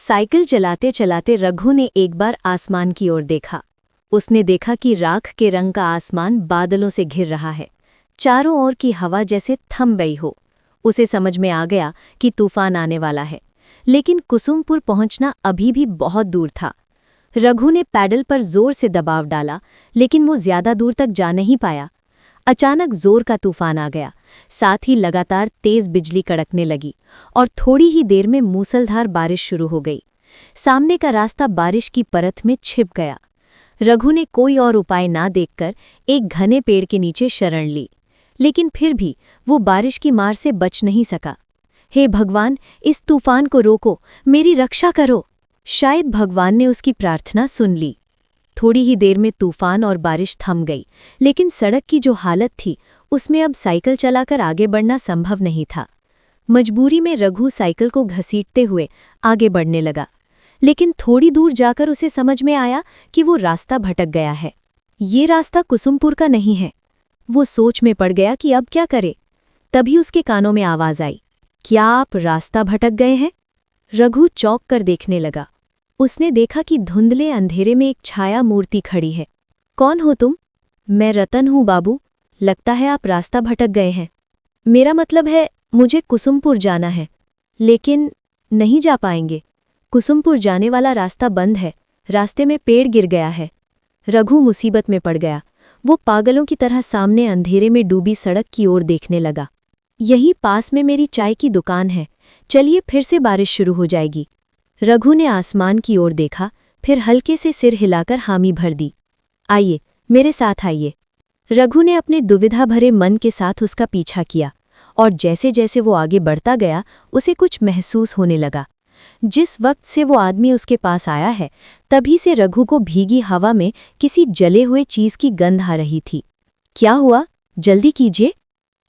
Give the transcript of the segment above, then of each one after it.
Cycle चलाते चलाते रघु ने एक बार आसमान की ओर देखा। उसने देखा कि राख के रंग का आसमान बादलों से घिर रहा है, चारों ओर की हवा जैसे थम गई हो। उसे समझ में आ गया कि तूफान आने वाला है, लेकिन कुसुमपुर पहुंचना अभी भी बहुत दूर था। रघु ने पैडल पर जोर से दबाव डाला, लेकिन वो ज्यादा दूर तक जा नहीं पाया। अचानक जोर का तूफान आ गया, साथ ही लगातार तेज बिजली कड़कने लगी और थोड़ी ही देर में मूसलधार बारिश शुरू हो गई। सामने का रास्ता बारिश की परत में छिप गया। रघु ने कोई और उपाय ना देखकर एक घने पेड़ के नीचे शरण ली, लेकिन फिर भी वो बारिश की मार से बच नहीं सका। हे भगवान, इस तूफान को रोको, मेरी रक्षा करो। शायद भगवान ने उसकी प्रार्थना सुन ली। थोड़ी ही देर में तूफान और बारिश थम गई, लेकिन सड़क की जो हालत थी उसमें अब साइकिल चलाकर आगे बढ़ना संभव नहीं था। मजबूरी में रघु साइकिल को घसीटते हुए आगे बढ़ने लगा, लेकिन थोड़ी दूर जाकर उसे समझ में आया कि वो रास्ता भटक गया है। ये रास्ता कुसुमपुर का नहीं है। वो सोच में पड़ गया कि अब क्या करे। तभी उसके कानों में आवाज आई, क्या आप रास्ता भटक गए हैं? रघु चौंक कर देखने लगा। उसने देखा कि धुंधले अंधेरे में एक छाया मूर्ति खड़ी है। कौन हो तुम? मैं रतन हूँ बाबू, लगता है आप रास्ता भटक गए हैं। मेरा मतलब है, मुझे कुसुमपुर जाना है, लेकिन नहीं जा पाएंगे। कुसुमपुर जाने वाला रास्ता बंद है, रास्ते में पेड़ गिर गया है। रघु मुसीबत में पड़ गया। वो पागलों की तरह सामने अंधेरे में डूबी सड़क की ओर देखने लगा। यहीं पास में मेरी चाय की दुकान है, चलिए फिर से बारिश शुरू हो जाएगी। रघु ने आसमान की ओर देखा, फिर हल्के से सिर हिलाकर हामी भर दी। आइए, मेरे साथ आइए। रघु ने अपने दुविधा भरे मन के साथ उसका पीछा किया, और जैसे जैसे वो आगे बढ़ता गया उसे कुछ महसूस होने लगा। जिस वक्त से वो आदमी उसके पास आया है, तभी से रघु को भीगी हवा में किसी जले हुए चीज की गंध आ रही थी। क्या हुआ? जल्दी कीजिए।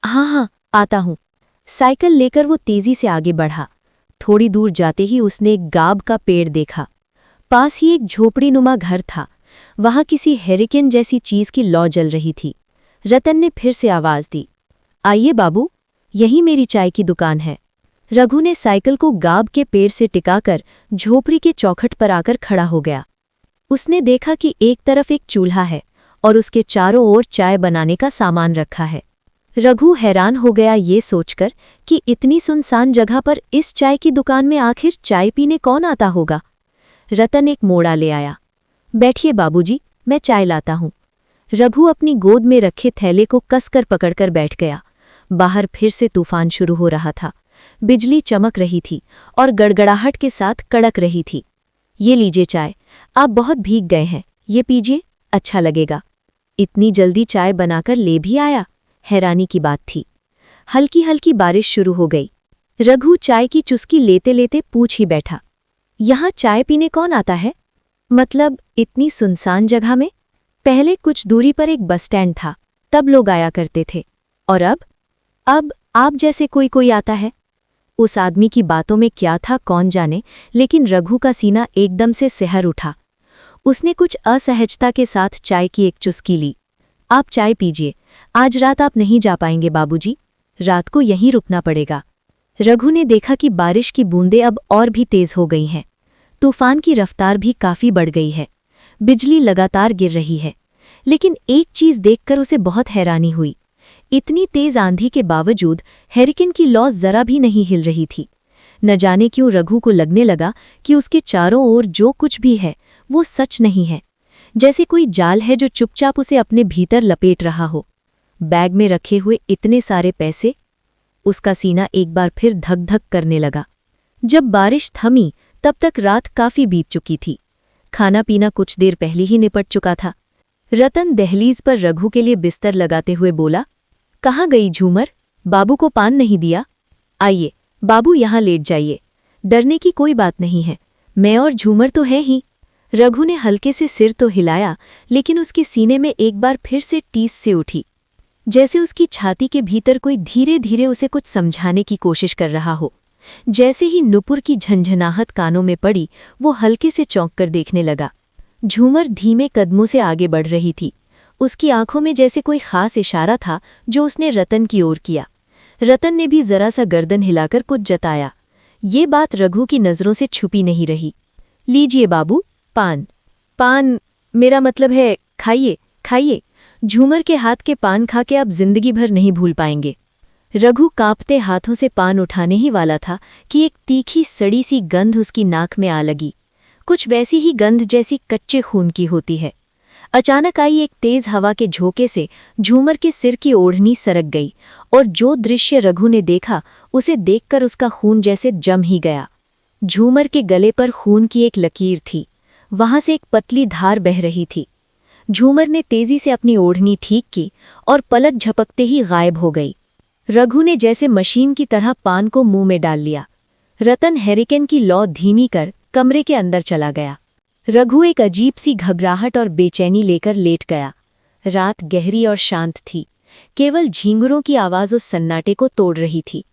हाँ, आता हूँ। साइकिल लेकर वो तेजी से आगे बढ़ा। थोड़ी दूर जाते ही उसने एक गाब का पेड़ देखा। पास ही एक झोपड़ीनुमा घर था। वहां किसी हेरिकेन जैसी चीज की लौ जल रही थी। रतन ने फिर से आवाज दी, आइए बाबू, यही मेरी चाय की दुकान है। रघु ने साइकिल को गाब के पेड़ से टिकाकर झोपड़ी के चौखट पर आकर खड़ा हो गया। उसने देखा कि एक तरफ एक चूल्हा है और उसके चारों ओर चाय बनाने का सामान रखा है। रघु हैरान हो गया ये सोचकर कि इतनी सुनसान जगह पर इस चाय की दुकान में आखिर चाय पीने कौन आता होगा। रतन एक मोड़ा ले आया। बैठिए बाबूजी, मैं चाय लाता हूँ। रघु अपनी गोद में रखे थैले को कसकर पकड़कर बैठ गया। बाहर फिर से तूफान शुरू हो रहा था। बिजली चमक रही थी और गड़गड़ाहट के साथ कड़क रही थी। ये लीजिए चाय, आप बहुत भीग गए हैं, ये पीजिए, अच्छा लगेगा। इतनी जल्दी चाय बनाकर ले भी आया? हैरानी की बात थी। हल्की हल्की बारिश शुरू हो गई। रघु चाय की चुस्की लेते लेते पूछ ही बैठा, यहाँ चाय पीने कौन आता है? मतलब इतनी सुनसान जगह में? पहले कुछ दूरी पर एक बस स्टैंड था, तब लोग आया करते थे। और अब आप जैसे कोई आता है। उस आदमी की बातों में क्या था कौन जाने, लेकिन रघु का सीना एकदम से सिहर उठा। उसने कुछ असहजता के साथ चाय की एक चुस्की ली। आप चाय पीजिए, आज रात आप नहीं जा पाएंगे बाबूजी, रात को यहीं रुकना पड़ेगा। रघु ने देखा कि बारिश की बूंदें अब और भी तेज हो गई हैं। तूफान की रफ्तार भी काफी बढ़ गई है। बिजली लगातार गिर रही है, लेकिन एक चीज देखकर उसे बहुत हैरानी हुई। इतनी तेज आंधी के बावजूद हेरिकेन की लौ जरा भी नहीं हिल रही थी। न जाने क्यों रघु को लगने लगा कि उसके चारों ओर जो कुछ भी है वो सच नहीं है, जैसे कोई जाल है जो चुपचाप उसे अपने भीतर लपेट रहा हो। बैग में रखे हुए इतने सारे पैसे। उसका सीना एक बार फिर धक धक करने लगा। जब बारिश थमी तब तक रात काफी बीत चुकी थी। खाना पीना कुछ देर पहले ही निपट चुका था। रतन दहलीज पर रघु के लिए बिस्तर लगाते हुए बोला, कहाँ गई झूमर? बाबू को पान नहीं दिया? आइए बाबू, यहाँ लेट जाइए, डरने की कोई बात नहीं है, मैं और झूमर तो है ही। रघु ने हल्के से सिर तो हिलाया, लेकिन उसके सीने में एक बार फिर से टीस से उठी, जैसे उसकी छाती के भीतर कोई धीरे धीरे उसे कुछ समझाने की कोशिश कर रहा हो। जैसे ही नुपुर की झंझनाहट कानों में पड़ी, वो हल्के से चौंक कर देखने लगा। झूमर धीमे कदमों से आगे बढ़ रही थी। उसकी आंखों में जैसे कोई खास इशारा था जो उसने रतन की ओर किया। रतन ने भी जरा सा गर्दन हिलाकर कुछ जताया। ये बात रघु की नज़रों से छुपी नहीं रही। लीजिए बाबू, पान। पान? मेरा मतलब है खाइए, खाइए। झूमर के हाथ के पान खा के आप जिंदगी भर नहीं भूल पाएंगे। रघु कांपते हाथों से पान उठाने ही वाला था कि एक तीखी सड़ी सी गंध उसकी नाक में आ लगी, कुछ वैसी ही गंध जैसी कच्चे खून की होती है। अचानक आई एक तेज हवा के झोंके से झूमर के सिर की ओढ़नी सरक गई और जो दृश्य रघु ने देखा उसे देखकर उसका खून जैसे जम ही गया। झूमर के गले पर खून की एक लकीर थी, वहां से एक पतली धार बह रही थी। झूमर ने तेजी से अपनी ओढ़नी ठीक की और पलक झपकते ही गायब हो गई। रघु ने जैसे मशीन की तरह पान को मुंह में डाल लिया। रतन हैरिकेन की लौ धीमी कर कमरे के अंदर चला गया। रघु एक अजीब सी घबराहट और बेचैनी लेकर लेट गया। रात गहरी और शांत थी, केवल झींगुरों की आवाज उस सन्नाटे को तोड़ रही थी।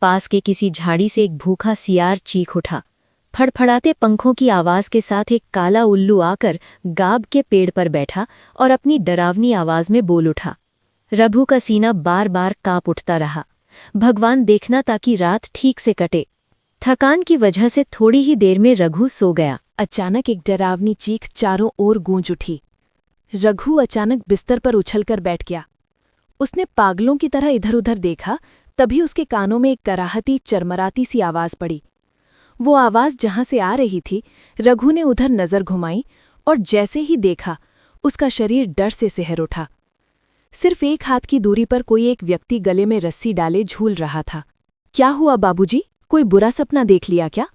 पास के किसी झाड़ी से एक भूखा सियार चीख उठा। फड़फड़ाते पंखों की आवाज के साथ एक काला उल्लू आकर गाब के पेड़ पर बैठा और अपनी डरावनी आवाज में बोल उठा। रघु का सीना बार बार कांप उठता रहा। भगवान देखना ताकि रात ठीक से कटे। थकान की वजह से थोड़ी ही देर में रघु सो गया। अचानक एक डरावनी चीख चारों ओर गूंज उठी। रघु अचानक बिस्तर पर उछलकर बैठ गया। उसने पागलों की तरह इधर उधर देखा, तभी उसके कानों में एक कराहती चरमराती सी आवाज पड़ी। वो आवाज जहां से आ रही थी, रघु ने उधर नजर घुमाई और जैसे ही देखा उसका शरीर डर से सिहर उठा। सिर्फ एक हाथ की दूरी पर कोई एक व्यक्ति गले में रस्सी डाले झूल रहा था। क्या हुआ बाबूजी, कोई बुरा सपना देख लिया क्या?